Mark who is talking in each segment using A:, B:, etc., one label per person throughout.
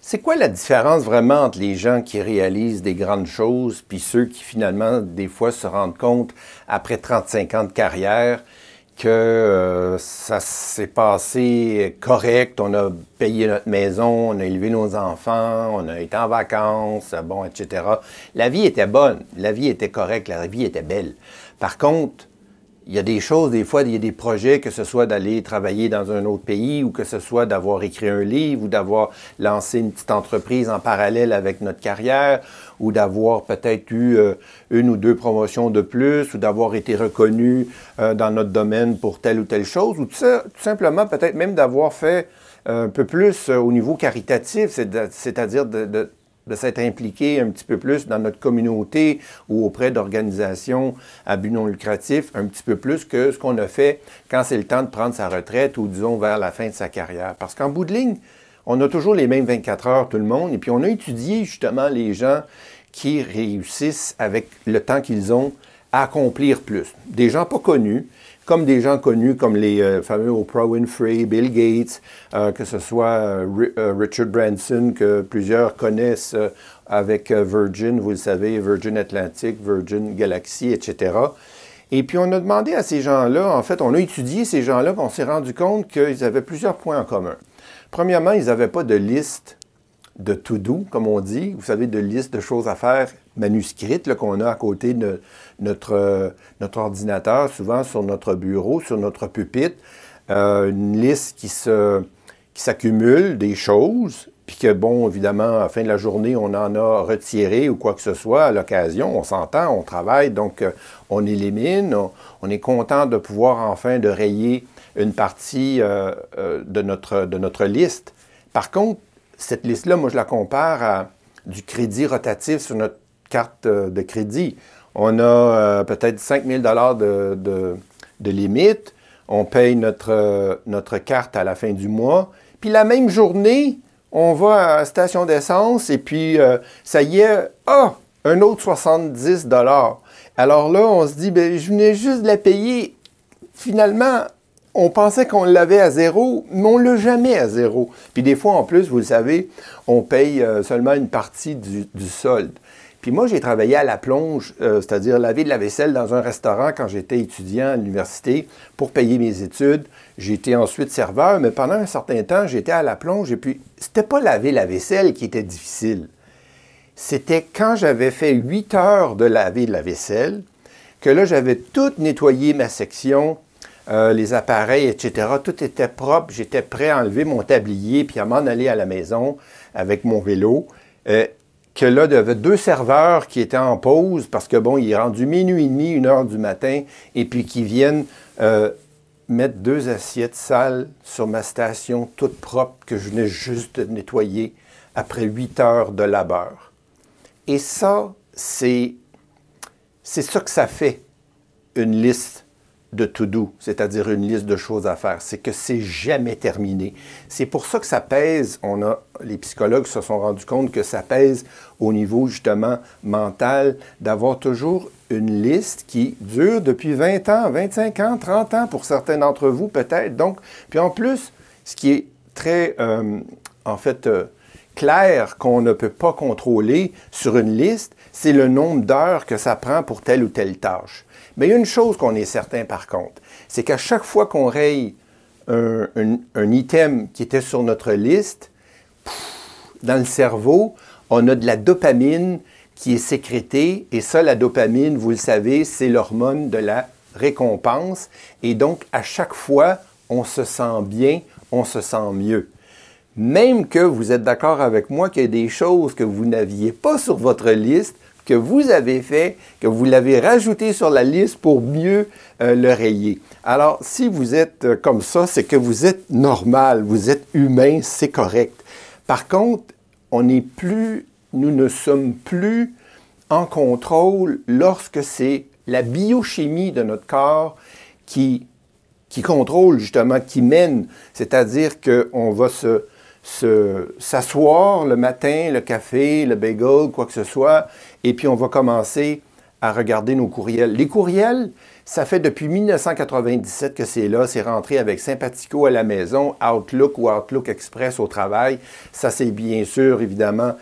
A: C'est quoi la différence vraiment entre les gens qui réalisent des grandes choses puis ceux qui finalement, des fois, se rendent compte, après 35 ans de carrière, que ça s'est passé correct, on a payé notre maison, on a élevé nos enfants, on a été en vacances, bon, etc. La vie était bonne, la vie était correcte, la vie était belle. Par contre, il y a des choses, des fois, il y a des projets, que ce soit d'aller travailler dans un autre pays ou que ce soit d'avoir écrit un livre ou d'avoir lancé une petite entreprise en parallèle avec notre carrière ou d'avoir peut-être eu une ou deux promotions de plus ou d'avoir été reconnu dans notre domaine pour telle ou telle chose ou tout simplement peut-être même d'avoir fait un peu plus au niveau caritatif, c'est-à-dire de s'être impliqué un petit peu plus dans notre communauté ou auprès d'organisations à but non lucratif, un petit peu plus que ce qu'on a fait quand c'est le temps de prendre sa retraite ou, disons, vers la fin de sa carrière. Parce qu'en bout de ligne, on a toujours les mêmes 24 heures, tout le monde, et puis on a étudié justement les gens qui réussissent avec le temps qu'ils ont à accomplir plus. Des gens pas connus, comme des gens connus comme les fameux Oprah Winfrey, Bill Gates, que ce soit Richard Branson, que plusieurs connaissent avec Virgin, vous le savez, Virgin Atlantic, Virgin Galaxy, etc. Et puis on a demandé à ces gens-là, en fait, on a étudié ces gens-là, on s'est rendu compte qu'ils avaient plusieurs points en commun. Premièrement, ils n'avaient pas de liste de to-do, comme on dit, vous savez, de liste de choses à faire manuscrites qu'on a à côté de notre ordinateur, souvent sur notre bureau, sur notre pupitre, une liste qui s'accumule des choses, puis que, bon, évidemment, à la fin de la journée, on en a retiré ou quoi que ce soit à l'occasion, on s'entend, on travaille, donc on élimine, on est content de pouvoir enfin de rayer une partie de notre liste. Par contre, cette liste-là, moi, je la compare à du crédit rotatif sur notre carte de crédit. On a peut-être 5 000 de limite. On paye notre carte à la fin du mois. Puis la même journée, on va à la station d'essence et puis ça y est, un autre 70 $. Alors là, on se dit, bien, je venais juste de la payer. Finalement, on pensait qu'on l'avait à zéro, mais on ne l'a jamais à zéro. Puis des fois, en plus, vous le savez, on paye seulement une partie du solde. Puis moi, j'ai travaillé à la plonge, c'est-à-dire laver de la vaisselle dans un restaurant quand j'étais étudiant à l'université pour payer mes études. J'ai été ensuite serveur, mais pendant un certain temps, j'étais à la plonge et puis c'était pas laver la vaisselle qui était difficile. C'était quand j'avais fait 8 heures de laver de la vaisselle, que là, j'avais tout nettoyé ma section, les appareils, etc. Tout était propre. J'étais prêt à enlever mon tablier puis à m'en aller à la maison avec mon vélo. Que là, il y avait 2 serveurs qui étaient en pause parce que, bon, il est rendu minuit et demi, 1 heure du matin, et puis qui viennent mettre 2 assiettes sales sur ma station, toute propre, que je venais juste de nettoyer après 8 heures de labeur. Et ça, c'est ça que ça fait, une liste de to-do, c'est-à-dire une liste de choses à faire. C'est que c'est jamais terminé. C'est pour ça que ça pèse. Les psychologues se sont rendus compte que ça pèse au niveau, justement, mental, d'avoir toujours une liste qui dure depuis 20 ans, 25 ans, 30 ans pour certains d'entre vous, peut-être. Donc, puis en plus, ce qui est très, clair qu'on ne peut pas contrôler sur une liste, c'est le nombre d'heures que ça prend pour telle ou telle tâche. Mais il y a une chose qu'on est certain par contre, c'est qu'à chaque fois qu'on raye un item qui était sur notre liste, dans le cerveau, on a de la dopamine qui est sécrétée. Et ça, la dopamine, vous le savez, c'est l'hormone de la récompense. Et donc, à chaque fois, on se sent bien, on se sent mieux. Même que vous êtes d'accord avec moi qu'il y a des choses que vous n'aviez pas sur votre liste, que vous avez fait, que vous l'avez rajouté sur la liste pour mieux le rayer. Alors, si vous êtes comme ça, c'est que vous êtes normal, vous êtes humain, c'est correct. Par contre, nous ne sommes plus en contrôle lorsque c'est la biochimie de notre corps qui contrôle justement, qui mène. C'est-à-dire qu'on va s'asseoir le matin, le café, le bagel, quoi que ce soit, et puis on va commencer à regarder nos courriels. Les courriels, Ça fait depuis 1997 que c'est là. C'est rentré avec Sympathico à la maison, Outlook ou Outlook Express au travail. Ça, c'est bien sûr, évidemment,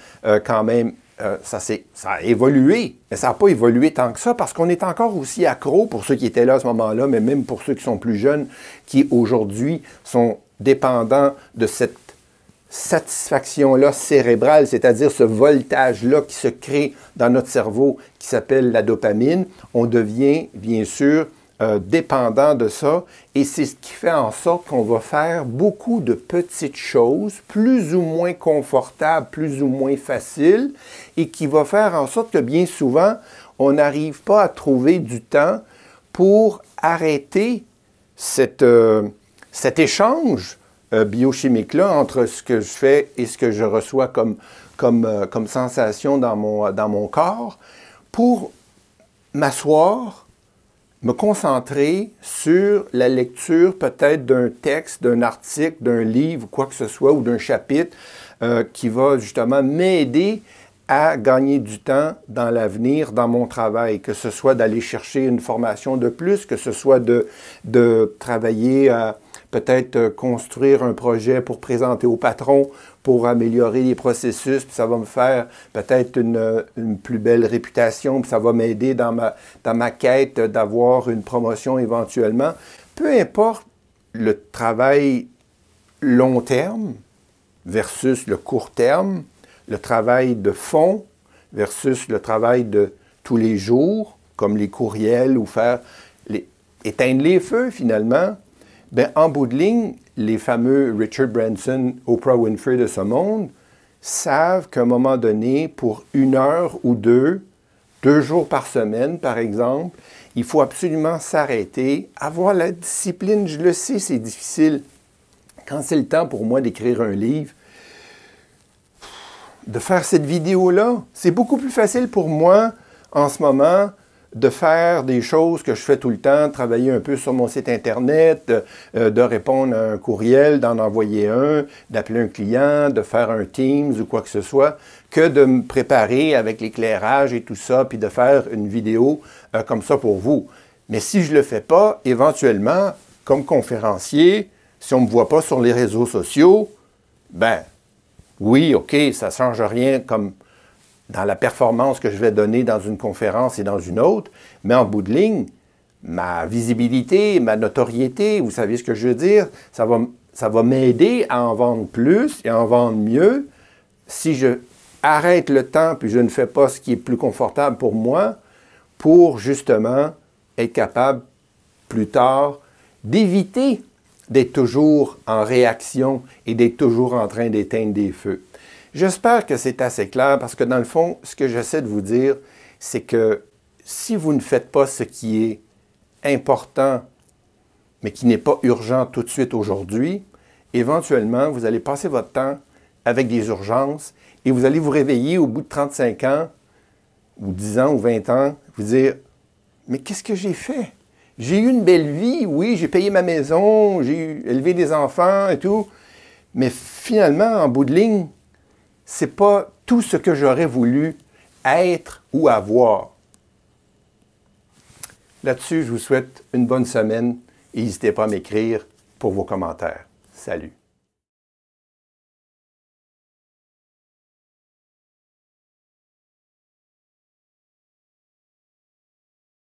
A: quand même, ça a évolué. Mais ça n'a pas évolué tant que ça parce qu'on est encore aussi accro, pour ceux qui étaient là à ce moment-là, mais même pour ceux qui sont plus jeunes, qui aujourd'hui sont dépendants de cette satisfaction-là cérébrale, c'est-à-dire ce voltage-là qui se crée dans notre cerveau qui s'appelle la dopamine. On devient, bien sûr, dépendant de ça et c'est ce qui fait en sorte qu'on va faire beaucoup de petites choses, plus ou moins confortables, plus ou moins faciles et qui va faire en sorte que bien souvent, on n'arrive pas à trouver du temps pour arrêter cet échange biochimique-là entre ce que je fais et ce que je reçois comme sensation dans mon corps pour m'asseoir, me concentrer sur la lecture peut-être d'un texte, d'un article, d'un livre, quoi que ce soit, ou d'un chapitre qui va justement m'aider à gagner du temps dans l'avenir, dans mon travail, que ce soit d'aller chercher une formation de plus, que ce soit de travailler à peut-être construire un projet pour présenter au patron, pour améliorer les processus, puis ça va me faire peut-être une plus belle réputation, puis ça va m'aider dans ma quête d'avoir une promotion éventuellement. Peu importe le travail long terme versus le court terme, le travail de fond versus le travail de tous les jours, comme les courriels ou éteindre les feux finalement, bien, en bout de ligne, les fameux Richard Branson, Oprah Winfrey de ce monde, savent qu'à un moment donné, pour 1 heure ou 2 jours par semaine, par exemple, il faut absolument s'arrêter, avoir la discipline. Je le sais, c'est difficile. Quand c'est le temps pour moi d'écrire un livre, de faire cette vidéo-là, c'est beaucoup plus facile pour moi en ce moment de faire des choses que je fais tout le temps, de travailler un peu sur mon site Internet, de répondre à un courriel, d'en envoyer un, d'appeler un client, de faire un Teams ou quoi que ce soit, que de me préparer avec l'éclairage et tout ça, puis de faire une vidéo comme ça pour vous. Mais si je ne le fais pas, éventuellement, comme conférencier, si on ne me voit pas sur les réseaux sociaux, ben oui, OK, ça ne change rien comme dans la performance que je vais donner dans une conférence et dans une autre, mais en bout de ligne, ma visibilité, ma notoriété, vous savez ce que je veux dire, ça va m'aider à en vendre plus et à en vendre mieux si je arrête le temps puis je ne fais pas ce qui est plus confortable pour moi pour justement être capable plus tard d'éviter d'être toujours en réaction et d'être toujours en train d'éteindre des feux. J'espère que c'est assez clair parce que dans le fond, ce que j'essaie de vous dire, c'est que si vous ne faites pas ce qui est important, mais qui n'est pas urgent tout de suite aujourd'hui, éventuellement, vous allez passer votre temps avec des urgences et vous allez vous réveiller au bout de 35 ans, ou 10 ans, ou 20 ans, vous dire « Mais qu'est-ce que j'ai fait? J'ai eu une belle vie, oui, j'ai payé ma maison, j'ai élevé des enfants et tout, mais finalement, en bout de ligne, ce n'est pas tout ce que j'aurais voulu être ou avoir. » Là-dessus, je vous souhaite une bonne semaine et n'hésitez pas à m'écrire pour vos commentaires. Salut!